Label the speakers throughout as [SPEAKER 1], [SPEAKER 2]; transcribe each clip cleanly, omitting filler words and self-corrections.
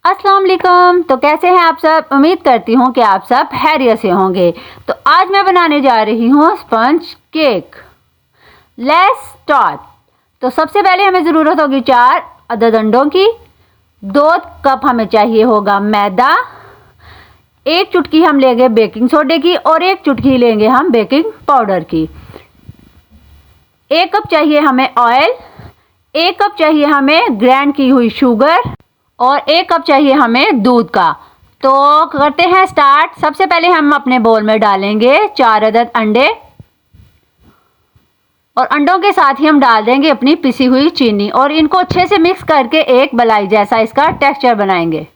[SPEAKER 1] अस्सलाम वालेकुम। तो कैसे हैं आप सब? उम्मीद करती हूँ कि आप सब खैरियत से होंगे। तो आज मैं बनाने जा रही हूँ स्पंज केक। Let's start. तो सबसे पहले हमें ज़रूरत होगी 4 अदद अंडों की। 2 कप हमें चाहिए होगा मैदा। 1 चुटकी हम लेंगे बेकिंग सोडे की और 1 चुटकी लेंगे हम बेकिंग पाउडर की। 1 कप चाहिए हमें ऑयल। 1 कप चाहिए हमें ग्राइंड की हुई शुगर और 1 कप चाहिए हमें दूध का। तो करते हैं स्टार्ट। सबसे पहले हम अपने बोल में डालेंगे 4 अदद अंडे और अंडों के साथ ही हम डाल देंगे अपनी पिसी हुई चीनी और इनको अच्छे से मिक्स करके एक मलाई जैसा इसका टेक्सचर बनाएंगे।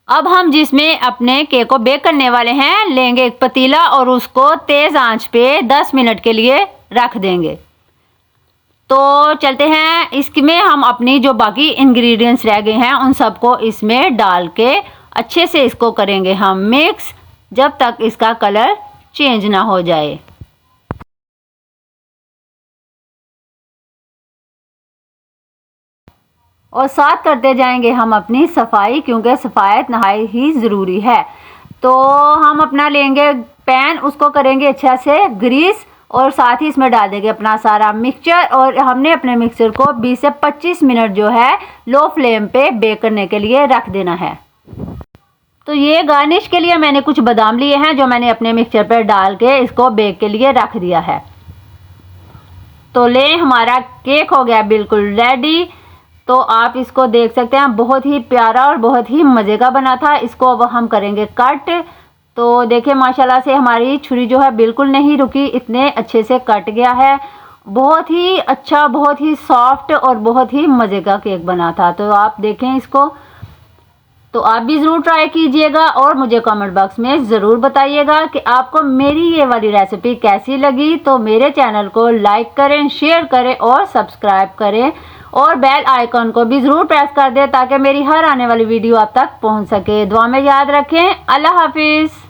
[SPEAKER 1] अब हम जिसमें अपने केक को बेक करने वाले हैं लेंगे एक पतीला और उसको तेज आंच पे 10 मिनट के लिए रख देंगे। तो चलते हैं, इसमें हम अपनी जो बाकी इंग्रेडिएंट्स रह गए हैं उन सबको इसमें डाल के अच्छे से इसको करेंगे हम मिक्स जब तक इसका कलर चेंज ना हो जाए। और साथ करते जाएंगे हम अपनी सफाई, क्योंकि सफायत नहाई ही ज़रूरी है। तो हम अपना लेंगे पैन, उसको करेंगे अच्छा से ग्रीस और साथ ही इसमें डाल देंगे अपना सारा मिक्सचर और हमने अपने मिक्सचर को 20 से 25 मिनट जो है लो फ्लेम पे बेक करने के लिए रख देना है। तो ये गार्निश के लिए मैंने कुछ बादाम लिए हैं जो मैंने अपने मिक्सचर पर डाल के इसको बेक के लिए रख दिया है। तो ले, हमारा केक हो गया बिल्कुल रेडी। तो आप इसको देख सकते हैं, बहुत ही प्यारा और बहुत ही मज़े का बना था। इसको अब हम करेंगे कट। तो देखिए माशाल्लाह से हमारी छुरी जो है बिल्कुल नहीं रुकी, इतने अच्छे से कट गया है। बहुत ही अच्छा, बहुत ही सॉफ्ट और बहुत ही मज़े का केक बना था। तो आप देखें इसको, तो आप भी ज़रूर ट्राई कीजिएगा और मुझे कमेंट बॉक्स में ज़रूर बताइएगा कि आपको मेरी ये वाली रेसिपी कैसी लगी। तो मेरे चैनल को लाइक करें, शेयर करें और सब्सक्राइब करें और बेल आइकन को भी ज़रूर प्रेस कर दें ताकि मेरी हर आने वाली वीडियो आप तक पहुंच सके। दुआ में याद रखें। अल्लाह हाफिज़।